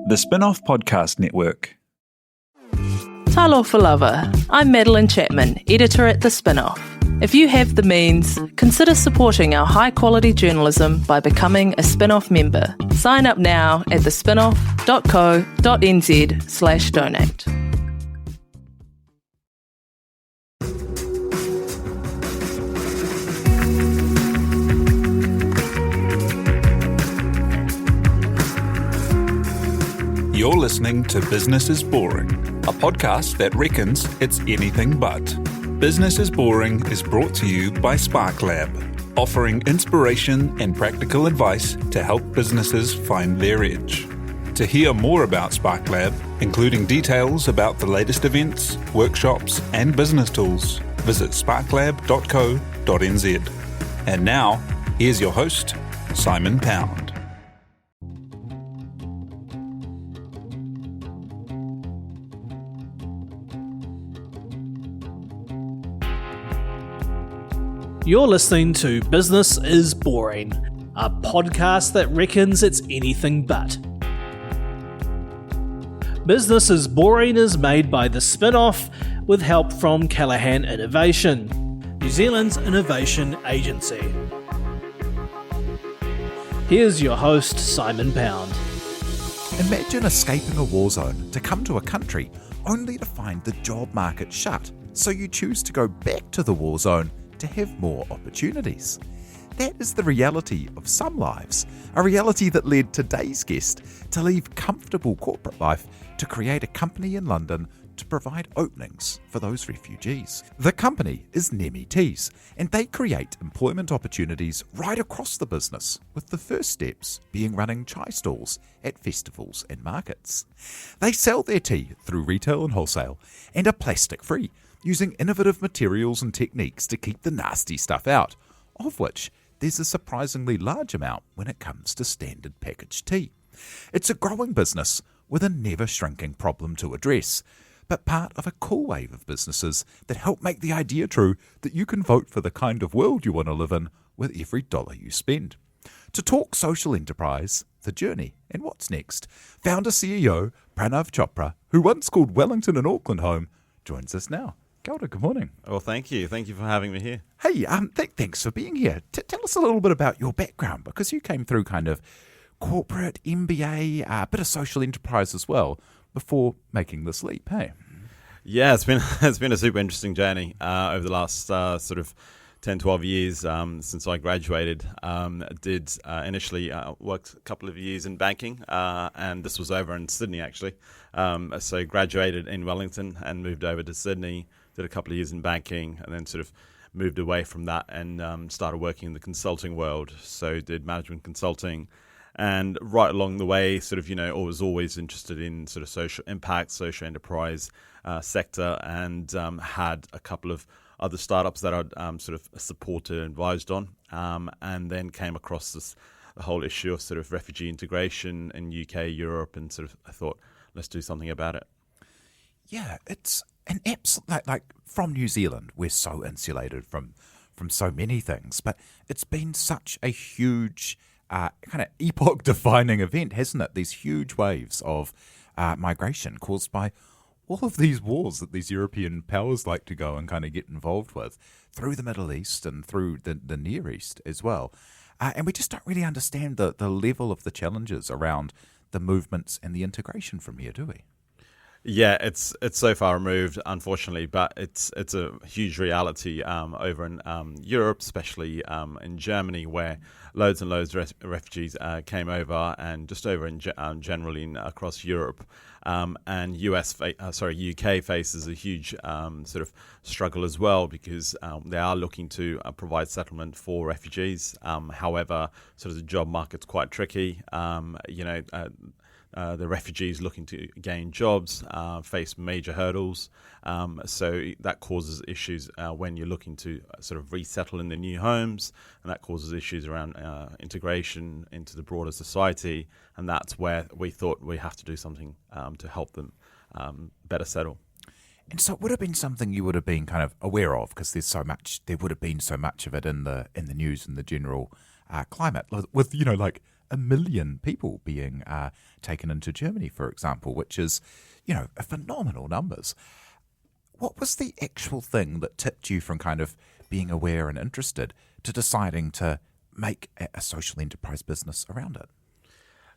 The Spin-Off Podcast Network. Talofa lava. I'm Madeline Chapman, editor at The Spin-Off. If you have the means, consider supporting our high-quality journalism by becoming a Spin-Off member. Sign up now at thespinoff.co.nz/donate. You're listening to Business is Boring, a podcast that reckons it's anything but. Business is Boring is brought to you by Spark Lab, offering inspiration and practical advice to help businesses find their edge. To hear more about Spark Lab, including details about the latest events, workshops, and business tools, visit sparklab.co.nz. And now, here's your host, Simon Pound. You're listening to Business is Boring, a podcast that reckons it's anything but. Business is Boring is made by The Spin-Off with help from Callaghan Innovation, New Zealand's innovation agency. Here's your host, Simon Pound. Imagine escaping a war zone to come to a country only to find the job market shut, so you choose to go back to the war zone to have more opportunities. That is the reality of some lives, a reality that led today's guest to leave comfortable corporate life to create a company in London to provide openings for those refugees. The company is Nemi Teas, and they create employment opportunities right across the business, with the first steps being running chai stalls at festivals and markets. They sell their tea through retail and wholesale and are plastic-free, using innovative materials and techniques to keep the nasty stuff out, of which there's a surprisingly large amount when it comes to standard packaged tea. It's a growing business with a never-shrinking problem to address, but part of a cool wave of businesses that help make the idea true that you can vote for the kind of world you want to live in with every dollar you spend. To talk social enterprise, the journey, and what's next, founder CEO Pranav Chopra, who once called Wellington and Auckland home, joins us now. Kia ora, good morning. Well, thank you. Thank you for having me here. Hey, thanks for being here. Tell us a little bit about your background, because you came through kind of corporate, MBA, a bit of social enterprise as well, before making this leap, hey? Yeah, it's been a super interesting journey over the last sort of 10, 12 years since I graduated. Did initially worked a couple of years in banking, and this was over in Sydney, actually. So graduated in Wellington and moved over to Sydney, did a couple of years in banking, and then sort of moved away from that and started working in the consulting world. So did management consulting, and right along the way, sort of, I was always interested in sort of social impact, social enterprise sector, and had a couple of other startups that I'd sort of supported and advised on, and then came across the whole issue of sort of refugee integration in UK, Europe, and sort of I thought, let's do something about it. Yeah, it's an absolute, like from New Zealand, we're so insulated from so many things, but it's been such a huge kind of epoch-defining event, hasn't it? These huge waves of migration caused by all of these wars that these European powers like to go and kind of get involved with through the Middle East and through the Near East as well. And we just don't really understand the level of the challenges around the movements and the integration from here, do we? Yeah, it's so far removed, unfortunately, but it's a huge reality over in Europe, especially in Germany, where loads and loads of refugees came over, and just over in generally across Europe. And UK faces a huge sort of struggle as well, because they are looking to provide settlement for refugees. However, sort of the job market's quite tricky. The refugees looking to gain jobs face major hurdles. So that causes issues when you're looking to sort of resettle in the new homes, and that causes issues around integration into the broader society. And that's where we thought we have to do something to help them better settle. And so it would have been something you would have been kind of aware of, because there would have been so much of it in the news and the general climate, with, like 1 million people being taken into Germany, for example, which is, a phenomenal numbers. What was the actual thing that tipped you from kind of being aware and interested to deciding to make a social enterprise business around it?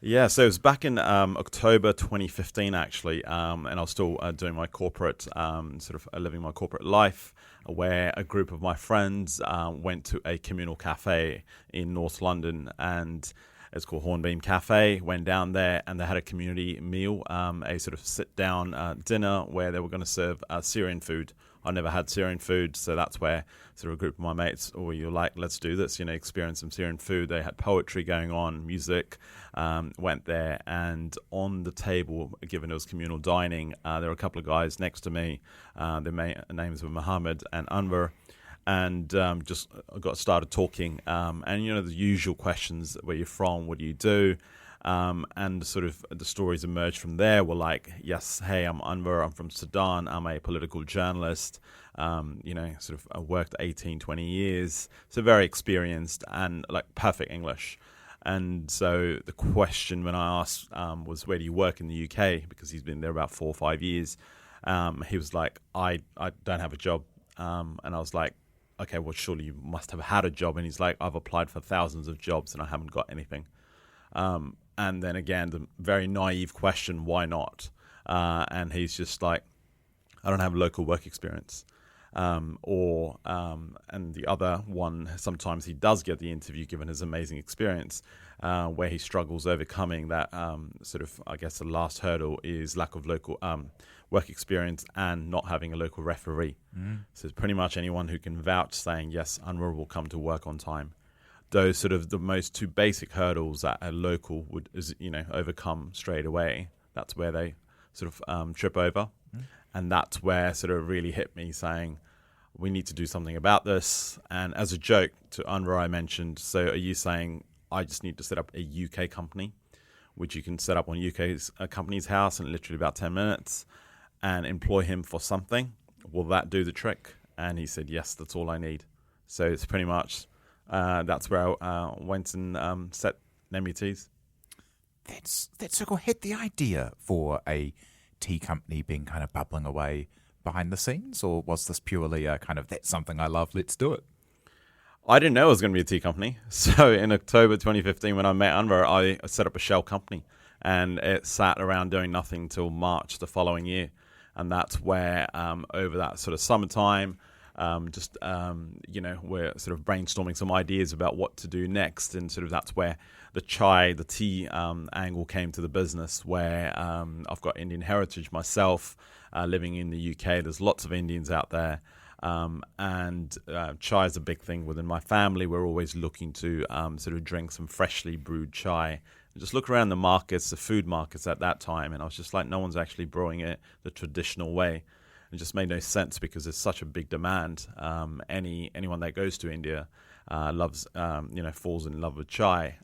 Yeah, so it was back in October 2015, actually, and I was still doing my corporate, living my corporate life, where a group of my friends went to a communal cafe in North London, and it's called Hornbeam Cafe. Went down there, and they had a community meal, a sort of sit-down dinner where they were going to serve Syrian food. I never had Syrian food, so that's where sort of a group of my mates, you're like, let's do this, experience some Syrian food. They had poetry going on, music, went there, and on the table, given it was communal dining, there were a couple of guys next to me. Their names were Mohammed and Anwar, and just got started talking. And, the usual questions, where you're from, what do you do? And sort of the stories emerged from there were like, yes, hey, I'm Anwar, I'm from Sudan, I'm a political journalist, I worked 18, 20 years, so very experienced and like perfect English. And so the question when I asked was, where do you work in the UK? Because he's been there about 4 or 5 years. He was like, I don't have a job. And I was like, okay, well, surely you must have had a job. And he's like, I've applied for thousands of jobs and I haven't got anything. And then again, the very naive question, why not? And he's just like, I don't have local work experience. And the other one, sometimes he does get the interview given his amazing experience, where he struggles overcoming that the last hurdle is lack of local work experience and not having a local referee. So it's pretty much anyone who can vouch saying, yes, Anwar will come to work on time. Those sort of the most two basic hurdles that a local would, overcome straight away. That's where they sort of trip over. And that's where sort of really hit me saying, we need to do something about this. And as a joke to Anwar, I mentioned, so are you saying I just need to set up a UK company, which you can set up on UK's company's house in literally about 10 minutes and employ him for something? Will that do the trick? And he said, yes, that's all I need. So it's pretty much... that's where I went and set Nemi Teas. That's so cool. Had the idea for a tea company been kind of bubbling away behind the scenes, or was this purely a kind of, that's something I love, let's do it? I didn't know it was going to be a tea company. So in October 2015, when I met Anwar, I set up a shell company, and it sat around doing nothing till March the following year. And that's where over that sort of summertime, we're sort of brainstorming some ideas about what to do next, and sort of that's where the tea angle came to the business, where I've got Indian heritage myself, living in the UK. There's lots of Indians out there, and chai is a big thing within my family. We're always looking to sort of drink some freshly brewed chai. Just look around the markets, the food markets at that time, and I was just like, no one's actually brewing it the traditional way. It just made no sense because there's such a big demand. Anyone that goes to India loves, falls in love with chai.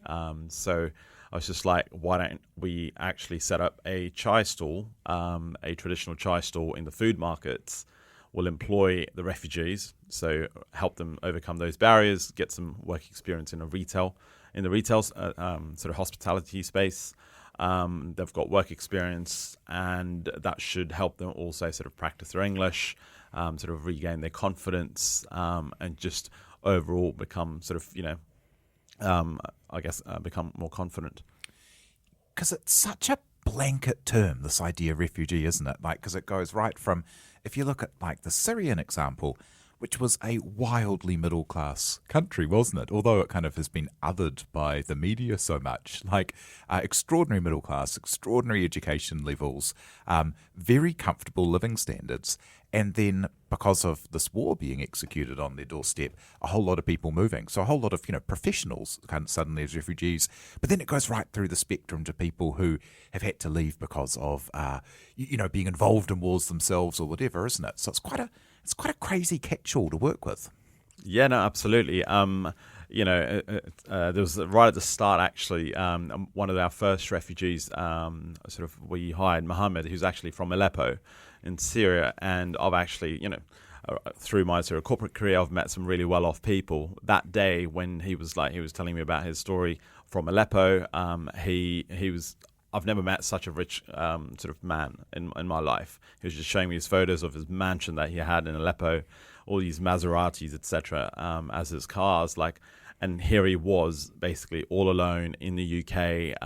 So I was just like, why don't we actually set up a chai stall, a traditional chai stall in the food markets? We'll employ the refugees, so help them overcome those barriers, get some work experience in the retail sort of hospitality space. They've got work experience, and that should help them also sort of practice their English, sort of regain their confidence, and just overall become sort of, become more confident. Because it's such a blanket term, this idea of refugee, isn't it? Like, because it goes right from, if you look at like the Syrian example, which was a wildly middle-class country, wasn't it? Although it kind of has been othered by the media so much. Like, extraordinary middle class, extraordinary education levels, very comfortable living standards. And then, because of this war being executed on their doorstep, a whole lot of people moving. So a whole lot of, professionals kind of suddenly as refugees. But then it goes right through the spectrum to people who have had to leave because of, being involved in wars themselves or whatever, isn't it? So it's quite a crazy catch-all to work with. Yeah, no, absolutely. There was right at the start, actually, one of our first refugees, we hired Mohammed, who's actually from Aleppo in Syria. And I've actually, through my sort of corporate career, I've met some really well-off people. That day when he was telling me about his story, from Aleppo. He was. I've never met such a rich sort of man in my life. He was just showing me his photos of his mansion that he had in Aleppo, all these Maseratis, etc., as his cars. And here he was basically all alone in the UK,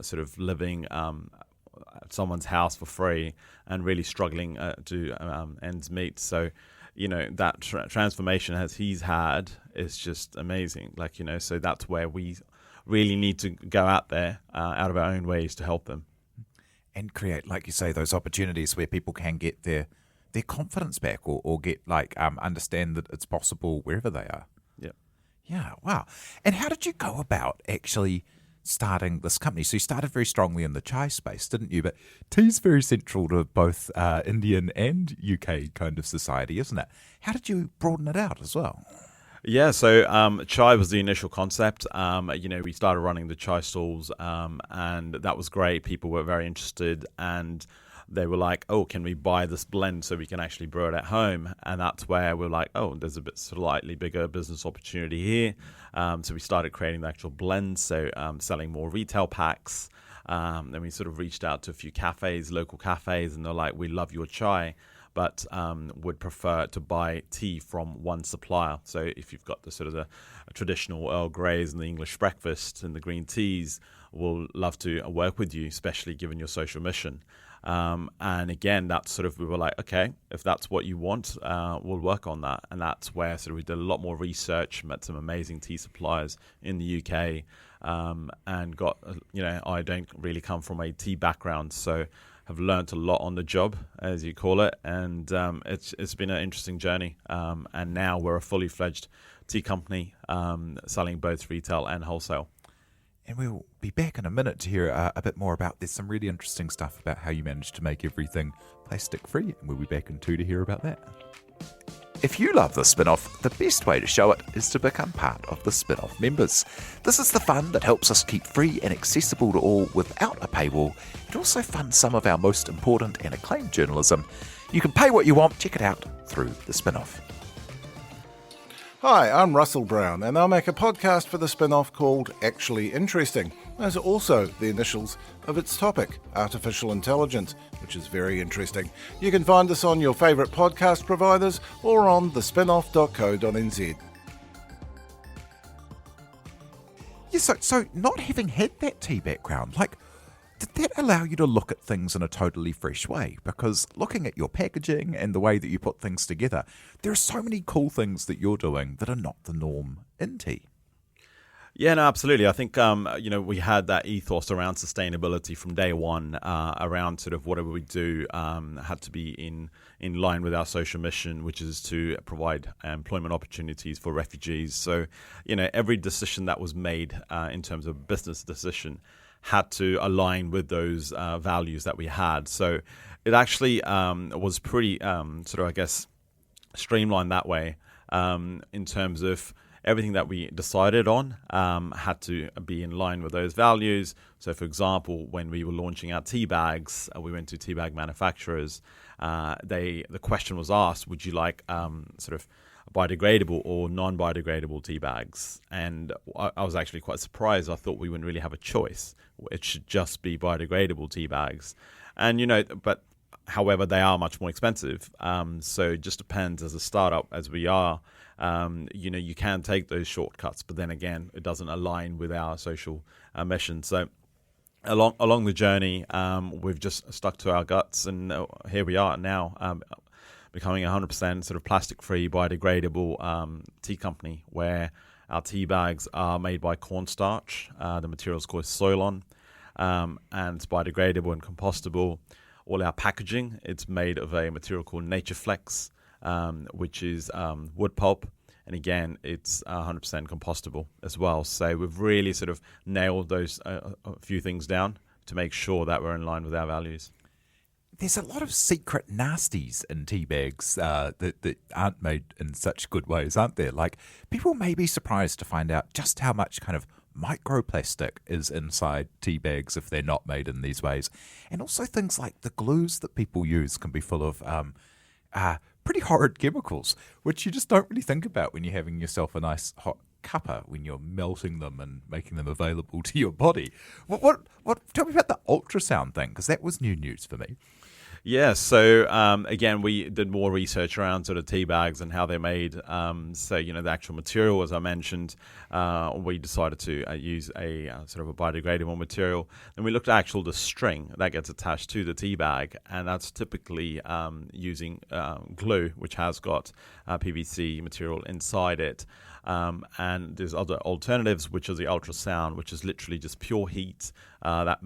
sort of living at someone's house for free and really struggling to ends meet. So, that transformation as he's had is just amazing. So that's where we really need to go out there out of our own ways to help them. And create, like you say, those opportunities where people can get their confidence back or get understand that it's possible wherever they are. Yep. Yeah, wow. And how did you go about actually starting this company? So you started very strongly in the chai space, didn't you? But tea's very central to both Indian and UK kind of society, isn't it? How did you broaden it out as well? Yeah, so chai was the initial concept. We started running the chai stalls, and that was great. People were very interested, and they were like, "Oh, can we buy this blend so we can actually brew it at home?" And that's where we're like, "Oh, there's a bit slightly bigger business opportunity here." So we started creating the actual blends, so selling more retail packs. Then we sort of reached out to a few cafes, local cafes, and they're like, "We love your chai, but would prefer to buy tea from one supplier." So if you've got the sort of the traditional Earl Greys and the English breakfast and the green teas, we'll love to work with you, especially given your social mission. And again, that's sort of, we were like, okay, if that's what you want, we'll work on that. And that's where sort of we did a lot more research, met some amazing tea suppliers in the UK, and got, I don't really come from a tea background, so have learned a lot on the job, as you call it, and it's been an interesting journey. And now we're a fully fledged tea company, selling both retail and wholesale. And we'll be back in a minute to hear a bit more about. There's some really interesting stuff about how you managed to make everything plastic free, and we'll be back in 2 to hear about that. If you love the Spin-Off, the best way to show it is to become part of the Spin-Off members. This is the fund that helps us keep free and accessible to all without a paywall. It also funds some of our most important and acclaimed journalism. You can pay what you want. Check it out through the Spin-Off. Hi, I'm Russell Brown, and I'll make a podcast for the Spin-Off called Actually Interesting. Those are also the initials of its topic, artificial intelligence, which is very interesting. You can find us on your favourite podcast providers or on thespinoff.co.nz. Yeah, so not having had that tea background, did that allow you to look at things in a totally fresh way? Because looking at your packaging and the way that you put things together, there are so many cool things that you're doing that are not the norm in tea. Yeah, no, absolutely. I think, we had that ethos around sustainability from day one, around sort of whatever we do had to be in line with our social mission, which is to provide employment opportunities for refugees. So, every decision that was made in terms of business decision had to align with those values that we had. So it actually was pretty streamlined that way in terms of everything that we decided on had to be in line with those values. So, for example, when we were launching our tea bags, we went to tea bag manufacturers. The question was asked, would you like sort of biodegradable or non-biodegradable tea bags? And I was actually quite surprised. I thought we wouldn't really have a choice. It should just be biodegradable tea bags. And, but however, they are much more expensive. So it just depends, as a startup, as we are, you can take those shortcuts, but then again, it doesn't align with our social mission. So along the journey, we've just stuck to our guts, and here we are now, becoming 100% sort of plastic-free, biodegradable tea company, where our tea bags are made by cornstarch. The material is called Soilon, and it's biodegradable and compostable. All our packaging, it's made of a material called NatureFlex, which is wood pulp. And again, it's 100% compostable as well. So we've really sort of nailed those a few things down to make sure that we're in line with our values. There's a lot of secret nasties in tea bags that aren't made in such good ways, aren't there? People may be surprised to find out just how much kind of microplastic is inside tea bags if they're not made in these ways. And also things like the glues that people use can be full of pretty horrid chemicals, which you just don't really think about when you're having yourself a nice hot cuppa when you're melting them and making them available to your body. What tell me about the ultrasound thing, because that was new news for me. Yeah, so again, we did more research around sort of tea bags and how they're made. So, the actual material, as I mentioned, we decided to use a sort of a biodegradable material. And we looked at the string that gets attached to the tea bag, and that's typically using glue, which has got PVC material inside it. And there's other alternatives, which is the ultrasound, which is literally just pure heat that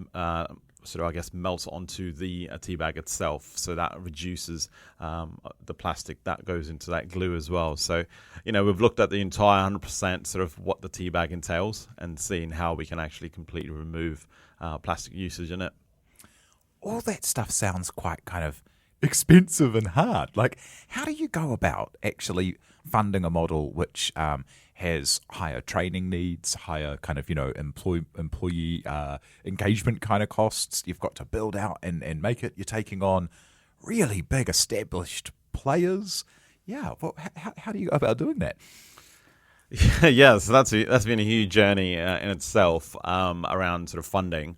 melts onto the tea bag itself. So that reduces the plastic that goes into that glue as well. So, we've looked at the entire 100% sort of what the tea bag entails and seen how we can actually completely remove plastic usage in it. All that stuff sounds quite kind of expensive and hard. Like, how do you go about actually funding a model which has higher training needs, higher kind of, employee engagement kind of costs? You've got to build out and make it. You're taking on really big established players. Yeah, well, how do you go about doing that? Yeah, so that's been a huge journey in itself around sort of funding.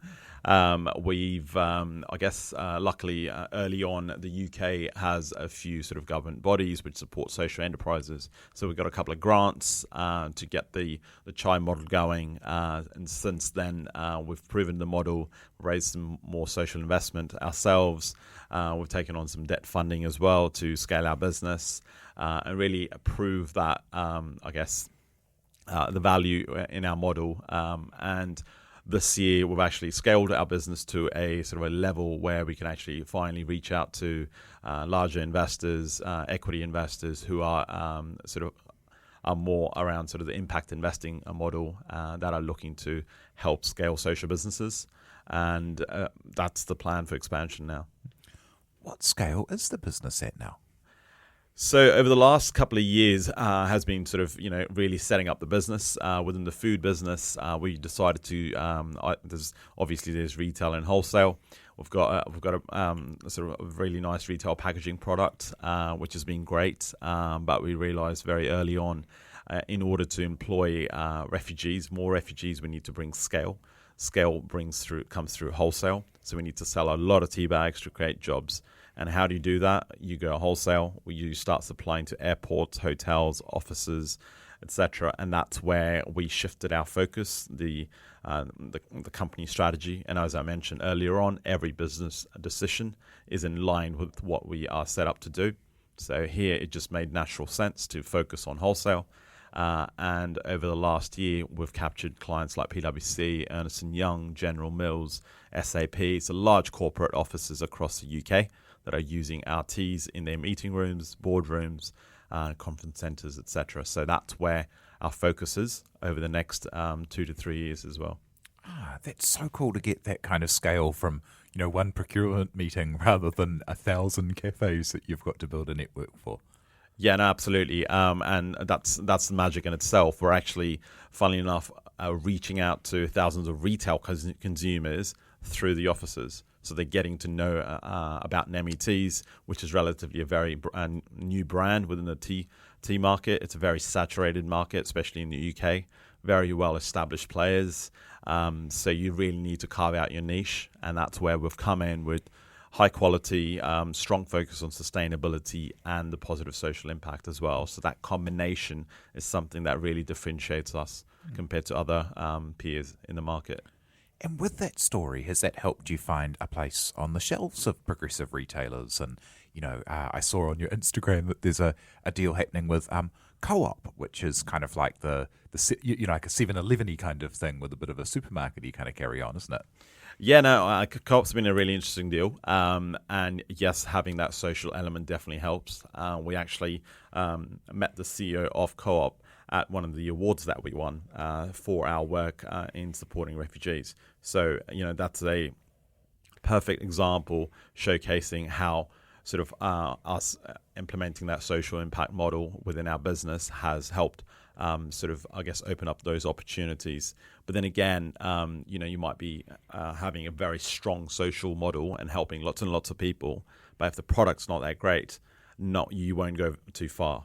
We've, luckily early on, the UK has a few sort of government bodies which support social enterprises. So we've got a couple of grants to get the CHI model going. And since then, we've proven the model, raised some more social investment ourselves. We've taken on some debt funding as well to scale our business and really prove that, the value in our model. And this year, we've actually scaled our business to a sort of a level where we can actually finally reach out to larger investors, equity investors who are are more around sort of the impact investing model that are looking to help scale social businesses. And that's the plan for expansion now. What scale is the business at now? So over the last couple of years has been sort of, really setting up the business. Within the food business, we decided to, there's retail and wholesale. We've got a sort of a really nice retail packaging product, which has been great. But we realized very early on, in order to employ more refugees, we need to bring scale. Scale comes through wholesale. So we need to sell a lot of tea bags to create jobs. And how do you do that? You go wholesale, you start supplying to airports, hotels, offices, etc. And that's where we shifted our focus, the company strategy. And as I mentioned earlier on, every business decision is in line with what we are set up to do. So here it just made natural sense to focus on wholesale. And over the last year, we've captured clients like PwC, Ernst & Young, General Mills, SAP, so large corporate offices across the UK that are using our teas in their meeting rooms, boardrooms, conference centres, etc. So that's where our focus is over the next 2 to 3 years as well. That's so cool to get that kind of scale from, one procurement meeting rather than 1,000 cafes that you've got to build a network for. Yeah, no, absolutely. And that's the magic in itself. We're actually, funnily enough, reaching out to thousands of retail consumers through the offices. So they're getting to know about Nemi Teas, which is relatively a very new brand within the tea market. It's a very saturated market, especially in the UK. Very well-established players. So you really need to carve out your niche. And that's where we've come in with high quality, strong focus on sustainability and the positive social impact as well. So that combination is something that really differentiates us compared to other peers in the market. And with that story, has that helped you find a place on the shelves of progressive retailers? And, I saw on your Instagram that there's a deal happening with Co-op, which is kind of like the like a 7-Eleven-y kind of thing with a bit of a supermarket-y kind of carry on, isn't it? Yeah, no, Co-op's been a really interesting deal. And yes, having that social element definitely helps. We actually met the CEO of Co-op at one of the awards that we won for our work in supporting refugees. So, that's a perfect example showcasing how sort of us implementing that social impact model within our business has helped open up those opportunities. But then again, you might be having a very strong social model and helping lots and lots of people. But if the product's not that great, you won't go too far.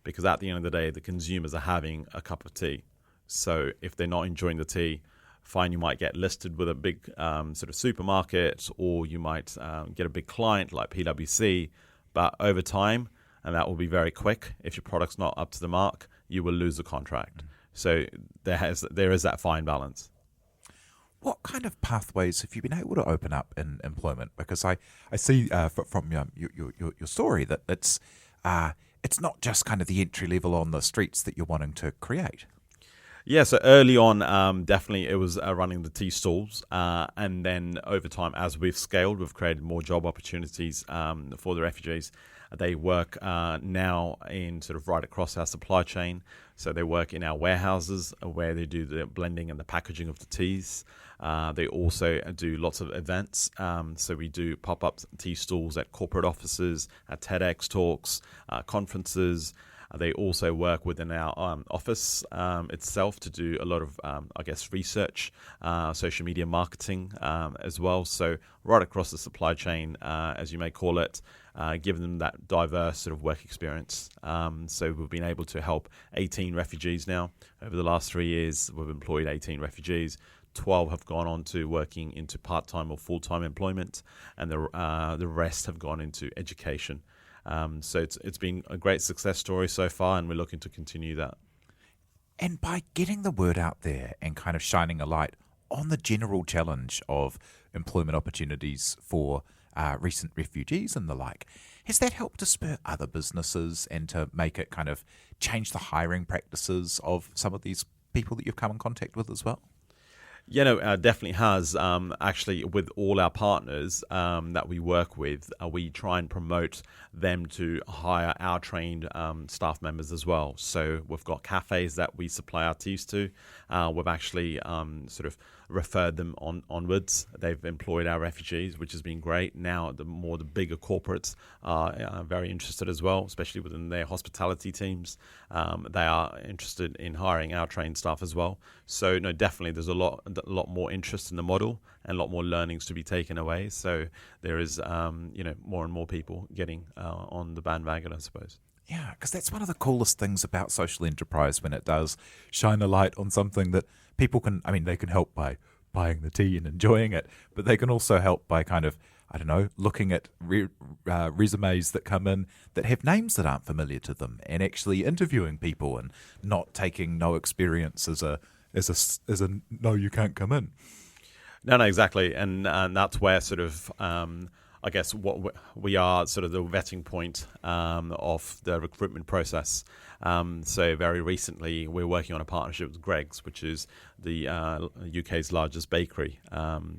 Because at the end of the day, the consumers are having a cup of tea. So if they're not enjoying the tea, fine, you might get listed with a big sort of supermarket, or you might get a big client like PwC. But over time, and that will be very quick, if your product's not up to the mark, you will lose the contract. So there is that fine balance. What kind of pathways have you been able to open up in employment? Because I see from your story that it's not just kind of the entry level on the streets that you're wanting to create. Yeah, so early on, definitely it was running the tea stalls. And then over time, as we've scaled, we've created more job opportunities for the refugees. They work now in sort of right across our supply chain. So they work in our warehouses where they do the blending and the packaging of the teas. They also do lots of events. So we do pop-up tea stalls at corporate offices, at TEDx talks, conferences. They also work within our office itself to do a lot of, research, social media marketing as well. So right across the supply chain, as you may call it, give them that diverse sort of work experience. So we've been able to help 18 refugees now. Over the last 3 years, we've employed 18 refugees. 12 have gone on to working into part-time or full-time employment, and the rest have gone into education. So it's been a great success story so far, and we're looking to continue that. And by getting the word out there and kind of shining a light on the general challenge of employment opportunities for recent refugees and the like, has that helped to spur other businesses and to make it kind of change the hiring practices of some of these people that you've come in contact with as well? Yeah, no, definitely has. Actually, with all our partners that we work with, we try and promote them to hire our trained staff members as well. So we've got cafes that we supply our teas to. We've actually sort of referred them onwards. They've employed our refugees, which has been great. Now, the bigger corporates are very interested as well, especially within their hospitality teams. They are interested in hiring our trained staff as well. So, no, definitely there's a lot more interest in the model and a lot more learnings to be taken away. So there is, more and more people getting on the bandwagon, I suppose. Yeah, because that's one of the coolest things about social enterprise, when it does shine a light on something that people can, they can help by buying the tea and enjoying it, but they can also help by kind of, looking at resumes that come in that have names that aren't familiar to them, and actually interviewing people and not taking no experience as a no, you can't come in. No, exactly. And that's where sort of, what we are sort of the vetting point of the recruitment process. So very recently, we're working on a partnership with Greggs, which is the UK's largest bakery.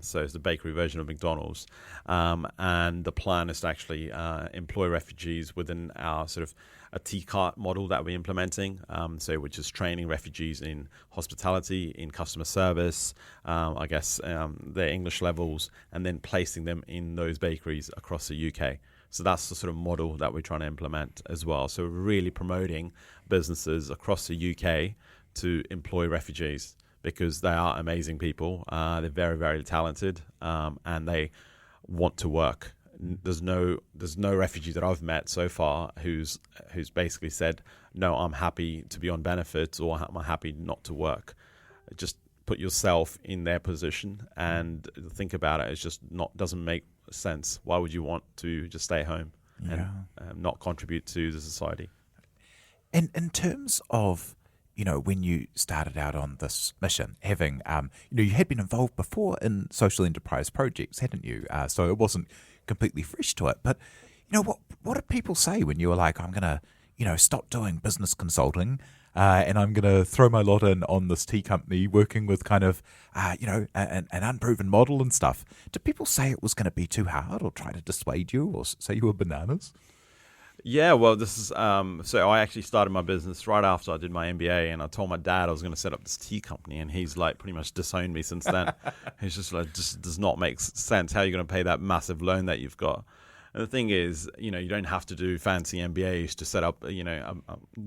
So it's the bakery version of McDonald's. And the plan is to actually employ refugees within our sort of a T-cart model that we're implementing, which is training refugees in hospitality, in customer service, their English levels, and then placing them in those bakeries across the UK. So that's the sort of model that we're trying to implement as well. So we're really promoting businesses across the UK to employ refugees, because they are amazing people. They're very, very talented, and they want to work. There's no refugee that I've met so far who's basically said, no, I'm happy to be on benefits, or I'm happy not to work. Just put yourself in their position and think about it. It's just doesn't make sense. Why would you want to just stay home and not contribute to the society? And in terms of, when you started out on this mission, having, you had been involved before in social enterprise projects, hadn't you? So it wasn't completely fresh to it. But, what did people say when you were like, I'm going to, stop doing business consulting and I'm going to throw my lot in on this tea company working with kind of, an unproven model and stuff? Did people say it was going to be too hard, or try to dissuade you, or say you were bananas? Yeah, well, this is so I actually started my business right after I did my MBA, and I told my dad I was going to set up this tea company, and he's like pretty much disowned me since then. He's just like, just does not make sense. How are you going to pay that massive loan that you've got? And the thing is, you don't have to do fancy MBAs to set up,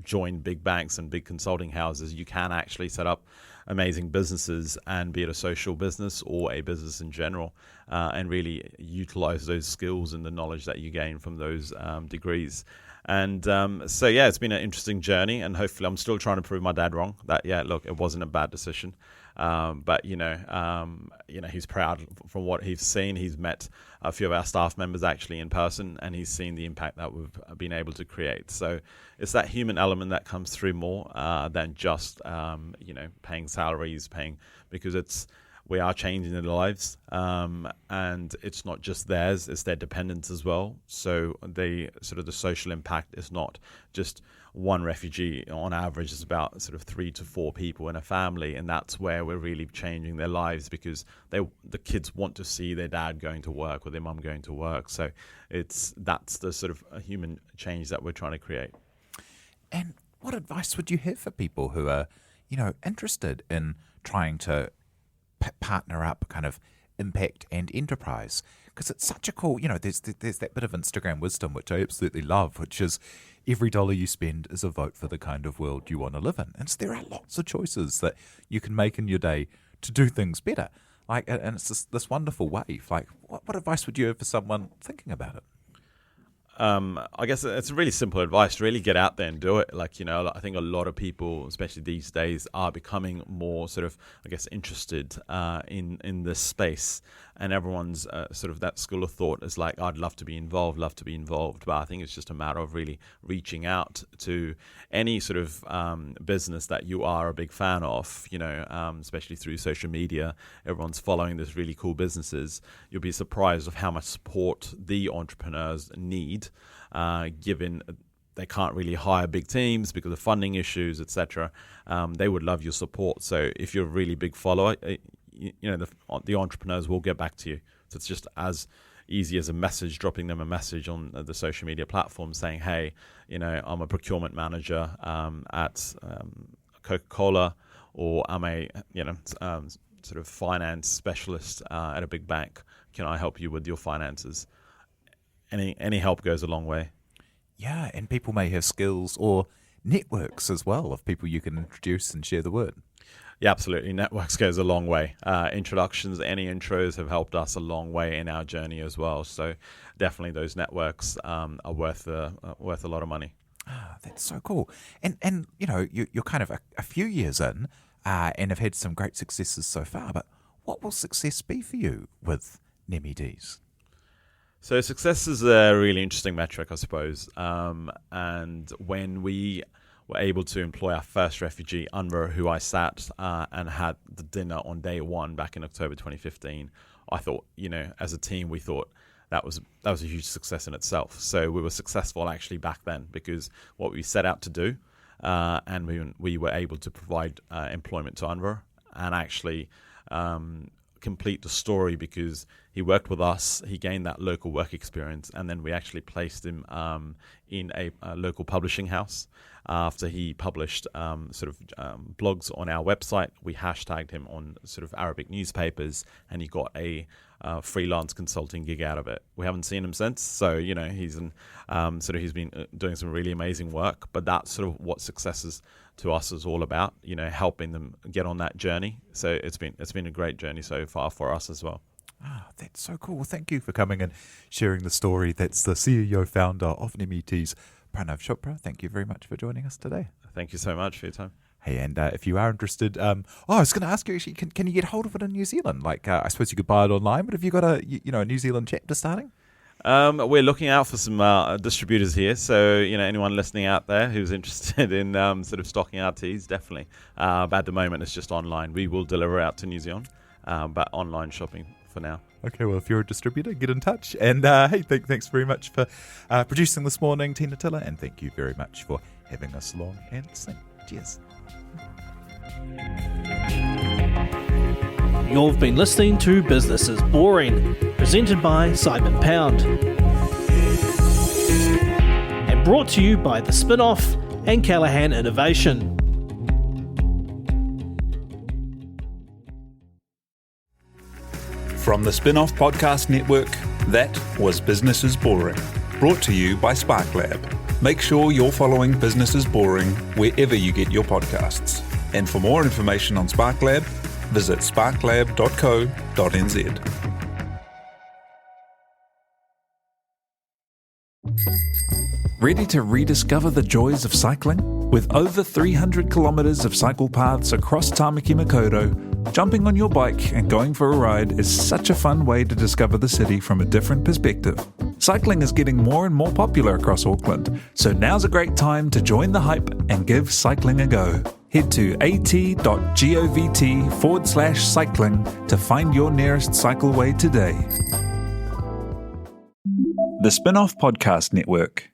join big banks and big consulting houses. You can actually set up amazing businesses, and be it a social business or a business in general, and really utilize those skills and the knowledge that you gain from those degrees. And so, yeah, it's been an interesting journey, and hopefully I'm still trying to prove my dad wrong that, yeah, look, it wasn't a bad decision. But he's proud from what he's seen. He's met a few of our staff members actually in person, and he's seen the impact that we've been able to create. So it's that human element that comes through more than just paying salaries, because we are changing their lives, and it's not just theirs; it's their dependents as well. So the social impact is not just one refugee. On average, it's about sort of 3 to 4 people in a family, and that's where we're really changing their lives, because the kids want to see their dad going to work or their mum going to work. So that's the sort of a human change that we're trying to create. And what advice would you have for people who are, interested in trying to partner up kind of impact and enterprise? Because it's such a cool, there's that bit of Instagram wisdom, which I absolutely love, which is every dollar you spend is a vote for the kind of world you want to live in. And so there are lots of choices that you can make in your day to do things better. And it's this wonderful wave. What advice would you have for someone thinking about it? I guess it's really simple advice. Really get out there and do it. I think a lot of people, especially these days, are becoming more interested in this space. And everyone's that school of thought is like, I'd love to be involved. But I think it's just a matter of really reaching out to any sort of business that you are a big fan of, especially through social media. Everyone's following these really cool businesses. You'll be surprised of how much support the entrepreneurs need, given they can't really hire big teams because of funding issues, etc. They would love your support. So if you're a really big follower, the entrepreneurs will get back to you. So it's just as easy as dropping them a message on the social media platform saying, hey, I'm a procurement manager at Coca-Cola, or I'm a sort of finance specialist at a big bank. Can I help you with your finances? Any help goes a long way. Yeah, and people may have skills or networks as well of people you can introduce and share the word. Yeah, absolutely. Networks goes a long way. Introductions, any intros have helped us a long way in our journey as well. So definitely those networks are worth a lot of money. Ah, that's so cool. And you're kind of a few years in and have had some great successes so far. But what will success be for you with Nemi Teas? So success is a really interesting metric, I suppose. And when we were able to employ our first refugee, Anwar, who I sat and had the dinner on day one back in October 2015, I thought, as a team, we thought that was a huge success in itself. So we were successful actually back then, because what we set out to do, and we were able to provide employment to Anwar and actually complete the story, because he worked with us, he gained that local work experience, and then we actually placed him in a local publishing house. After he published blogs on our website, we hashtagged him on sort of Arabic newspapers, and he got a freelance consulting gig out of it. We haven't seen him since, so he's he's been doing some really amazing work. But that's sort of what success to us is all about, helping them get on that journey. So it's been a great journey so far for us as well. Ah, that's so cool. Well, thank you for coming and sharing the story. That's the CEO founder of Nemi Teas, Pranav Chopra. Thank you very much for joining us today. Thank you so much for your time. Hey, and if you are interested, I was going to ask you actually, can you get hold of it in New Zealand? I suppose you could buy it online, but have you got a New Zealand chapter starting? We're looking out for some distributors here, so anyone listening out there who's interested in sort of stocking our teas, definitely. But at the moment, it's just online. We will deliver out to New Zealand, but online shopping for now. Okay, well, if you're a distributor, get in touch. And hey, thanks very much for producing this morning, Tina Tiller, and thank you very much for having us along and listening. Cheers. You've been listening to Business is Boring, presented by Simon Pound, and brought to you by The Spin-Off and Callaghan Innovation. From the Spin-Off Podcast Network, that was Business is Boring, brought to you by SparkLab. Make sure you're following Business is Boring wherever you get your podcasts. And for more information on SparkLab, visit sparklab.co.nz. Ready to rediscover the joys of cycling? With over 300 kilometres of cycle paths across Tāmaki Makaurau, jumping on your bike and going for a ride is such a fun way to discover the city from a different perspective. Cycling is getting more and more popular across Auckland, so now's a great time to join the hype and give cycling a go. Head to at.govt/cycling to find your nearest cycleway today. The Spin-Off Podcast Network.